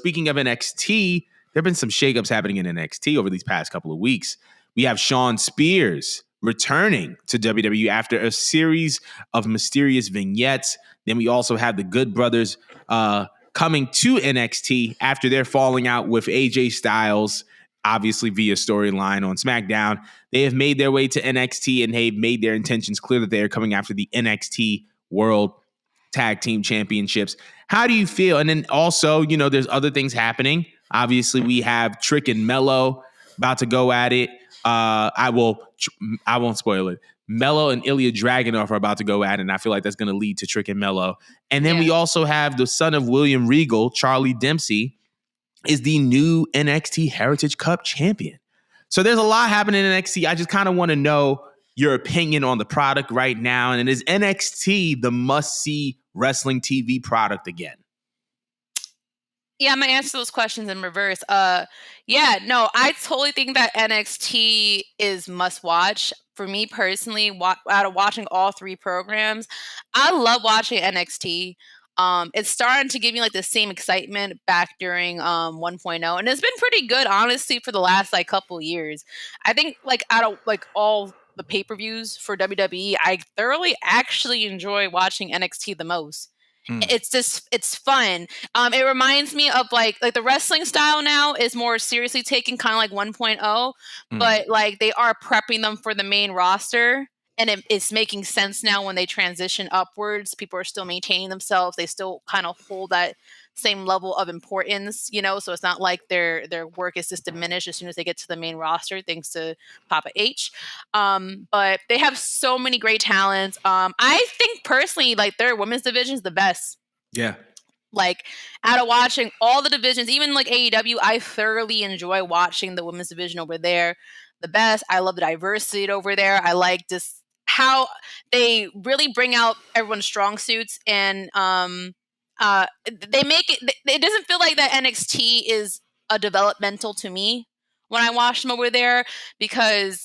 speaking of NXT, there have been some shakeups happening in NXT over these past couple of weeks. We have Shawn Spears returning to WWE after a series of mysterious vignettes. Then we also have the Good Brothers coming to NXT after their falling out with AJ Styles, obviously via storyline on SmackDown. They have made their way to NXT and they've made their intentions clear that they are coming after the NXT World Tag Team Championships. How do you feel? And then also, you know, there's other things happening. Obviously, we have Trick and Mello about to go at it. I won't spoil it. Mello and Ilya Dragunov are about to go at it, and I feel like that's going to lead to Trick and Mello. And then we also have the son of William Regal, Charlie Dempsey, is the new NXT Heritage Cup champion. So there's a lot happening in NXT. I just kind of want to know your opinion on the product right now. And is NXT the must-see wrestling TV product again? Yeah, I'm going to answer those questions in reverse. I totally think that NXT is must-watch. For me personally, out of watching all three programs, I love watching NXT. It's starting to give me like the same excitement back during 1.0, and it's been pretty good, honestly, for the last like couple years. I think like out of like all the pay-per-views for WWE, I thoroughly actually enjoy watching NXT the most. It's fun. It reminds me of like the wrestling style now is more seriously taken, kind of like 1.0, but like they are prepping them for the main roster. And it's making sense now when they transition upwards. People are still maintaining themselves. They still kind of hold that same level of importance, you know, so it's not like their work is just diminished as soon as they get to the main roster, thanks to Papa H. But they have so many great talents. I think personally, like their women's division is the best. Yeah. Like out of watching all the divisions, even like AEW, I thoroughly enjoy watching the women's division over there. The best. I love the diversity over there. I like just how they really bring out everyone's strong suits, and they make it doesn't feel like that NXT is a developmental to me when I watch them over there, because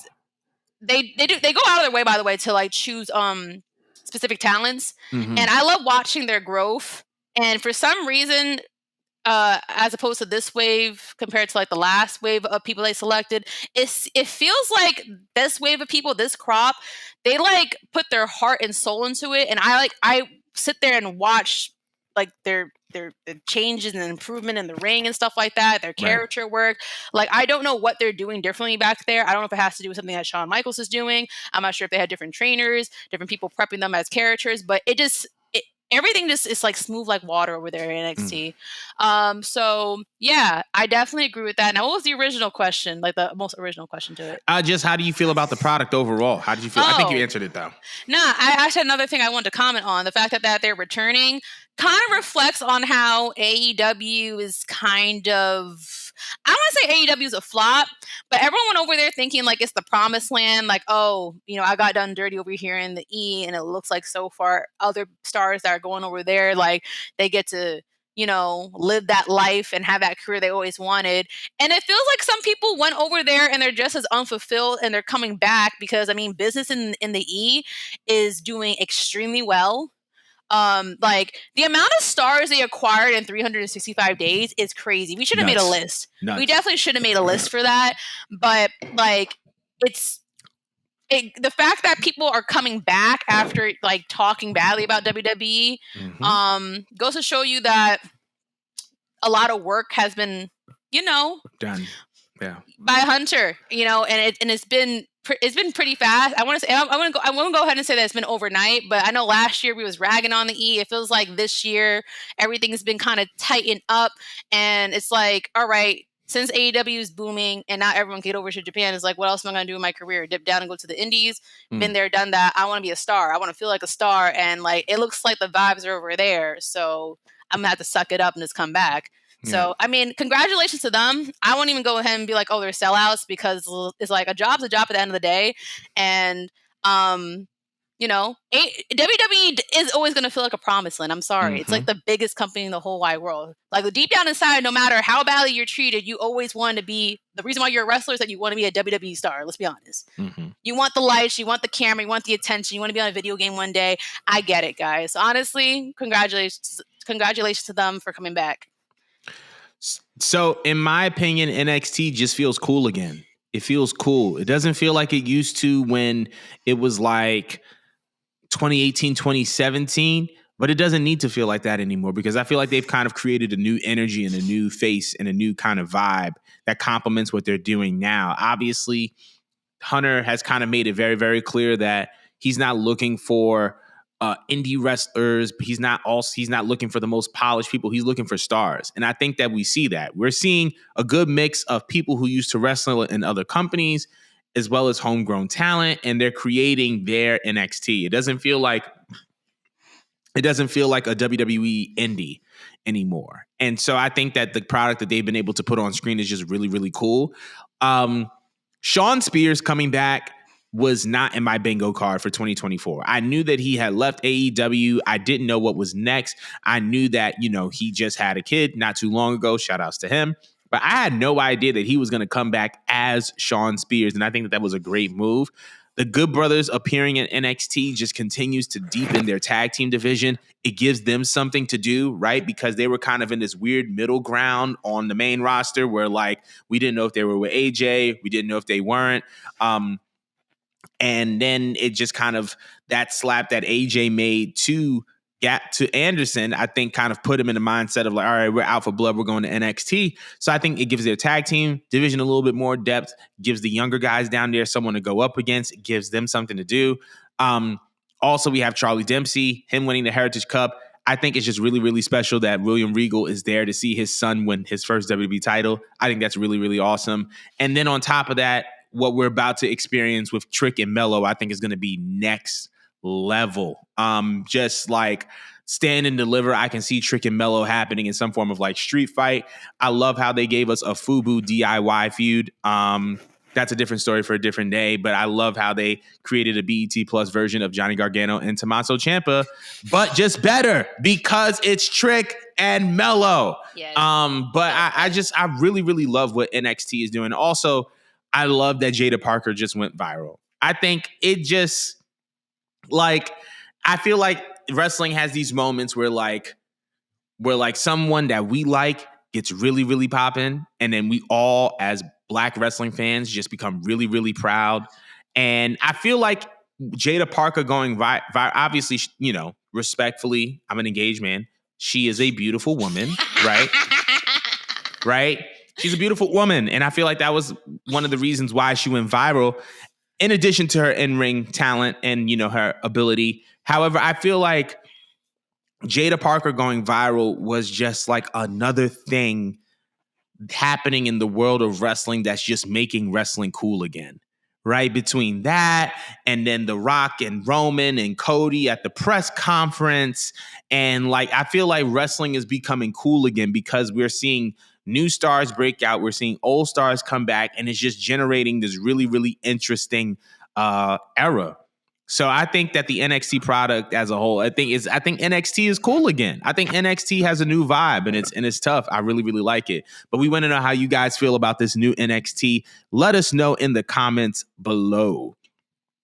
they go out of their way, by the way, to like choose specific talents, and I love watching their growth. And for some reason, as opposed to this wave compared to like the last wave of people they selected, it feels like this wave of people, this crop, they like put their heart and soul into it, and I sit there and watch like their changes and improvement in the ring and stuff like that, their character work. Like I don't know what they're doing differently back there. I don't know if it has to do with something that Shawn Michaels is doing. I'm not sure if they had different trainers, different people prepping them as characters, but everything just is like smooth like water over there in NXT. So yeah, I definitely agree with that. Now, what was the original question? Like the most original question to it? Just how do you feel about the product overall? How did you feel? I think you answered it though. No, I actually had another thing I wanted to comment on. The fact that they're returning kind of reflects on how AEW is kind of, I don't want to say AEW is a flop, but everyone went over there thinking like it's the promised land. Like, oh, you know, I got done dirty over here in the E, and it looks like so far other stars that are going over there, like they get to, you know, live that life and have that career they always wanted. And it feels like some people went over there and they're just as unfulfilled, and they're coming back because, I mean, business in the E is doing extremely well. Like the amount of stars they acquired in 365 days is crazy. We should have made a list. We definitely should have made a list for that. But like, the fact that people are coming back after like talking badly about WWE, goes to show you that a lot of work has been, you know, done. Yeah. By Hunter, you know, and it's been pretty fast. I want to go ahead and say that it's been overnight, but I know last year we was ragging on the E. It feels like this year everything's been kind of tightened up, and it's like, all right, since AEW is booming and now everyone get over to Japan, it's like, what else am I going to do in my career? Dip down and go to the indies? Been there, done that. I want to be a star. I want to feel like a star, and like it looks like the vibes are over there. So I'm gonna have to suck it up and just come back. So, I mean, congratulations to them. I won't even go ahead and be like, oh, they're sellouts, because it's like a job's a job at the end of the day. And, you know, WWE is always going to feel like a promised land. I'm sorry. It's like the biggest company in the whole wide world. Like deep down inside, no matter how badly you're treated, you always want to be, the reason why you're a wrestler is that you want to be a WWE star. Let's be honest. You want the lights, you want the camera, you want the attention, you want to be on a video game one day. I get it, guys. Honestly, congratulations to them for coming back. So, in my opinion, NXT just feels cool again. It feels cool. It doesn't feel like it used to when it was like 2018, 2017, but it doesn't need to feel like that anymore because I feel like they've kind of created a new energy and a new face and a new kind of vibe that complements what they're doing now. Obviously, Hunter has kind of made it very, very clear that he's not looking for indie wrestlers. He's not looking for the most polished people. He's looking for stars. And I think that we see that. We're seeing a good mix of people who used to wrestle in other companies as well as homegrown talent, and they're creating their NXT. It doesn't feel like a WWE indie anymore. And so I think that the product that they've been able to put on screen is just really, really cool. Sean Spears coming back was not in my bingo card for 2024. I knew that he had left AEW. I didn't know what was next. I knew that, he just had a kid not too long ago. Shout outs to him. But I had no idea that he was going to come back as Sean Spears. And I think that was a great move. The Good Brothers appearing in NXT just continues to deepen their tag team division. It gives them something to do, right? Because they were kind of in this weird middle ground on the main roster where, we didn't know if they were with AJ. We didn't know if they weren't. And then it just kind of, that slap that AJ made to Anderson, I think kind of put him in the mindset of all right, we're out for blood. We're going to NXT. So I think it gives their tag team division a little bit more depth, gives the younger guys down there someone to go up against, it gives them something to do. Also, we have Charlie Dempsey, him winning the Heritage Cup. I think it's just really, really special that William Regal is there to see his son win his first WWE title. I think that's really, really awesome. And then on top of that, what we're about to experience with Trick and Mello, I think is going to be next level. Just like Stand and Deliver, I can see Trick and Mello happening in some form of street fight. I love how they gave us a FUBU DIY feud. That's a different story for a different day, but I love how they created a BET Plus version of Johnny Gargano and Tommaso Ciampa, but just better because it's Trick and Mello. Yes. But I really, really love what NXT is doing. Also, I love that Jada Parker just went viral. I think it just I feel like wrestling has these moments where someone that we like gets really, really popping, and then we all as Black wrestling fans just become really, really proud. And I feel like Jada Parker going viral, obviously, respectfully, I'm an engaged man. She is a beautiful woman, right? Right? She's a beautiful woman. And I feel like that was one of the reasons why she went viral, in addition to her in-ring talent and, her ability. However, I feel like Jada Parker going viral was just another thing happening in the world of wrestling that's just making wrestling cool again, right? Between that and then The Rock and Roman and Cody at the press conference. And I feel like wrestling is becoming cool again because we're seeing new stars break out. We're seeing old stars come back, and it's just generating this really, really interesting era. So I think that the NXT product as a whole, I think NXT is cool again. I think NXT has a new vibe, and it's tough. I really, really like it. But we want to know how you guys feel about this new NXT. Let us know in the comments below.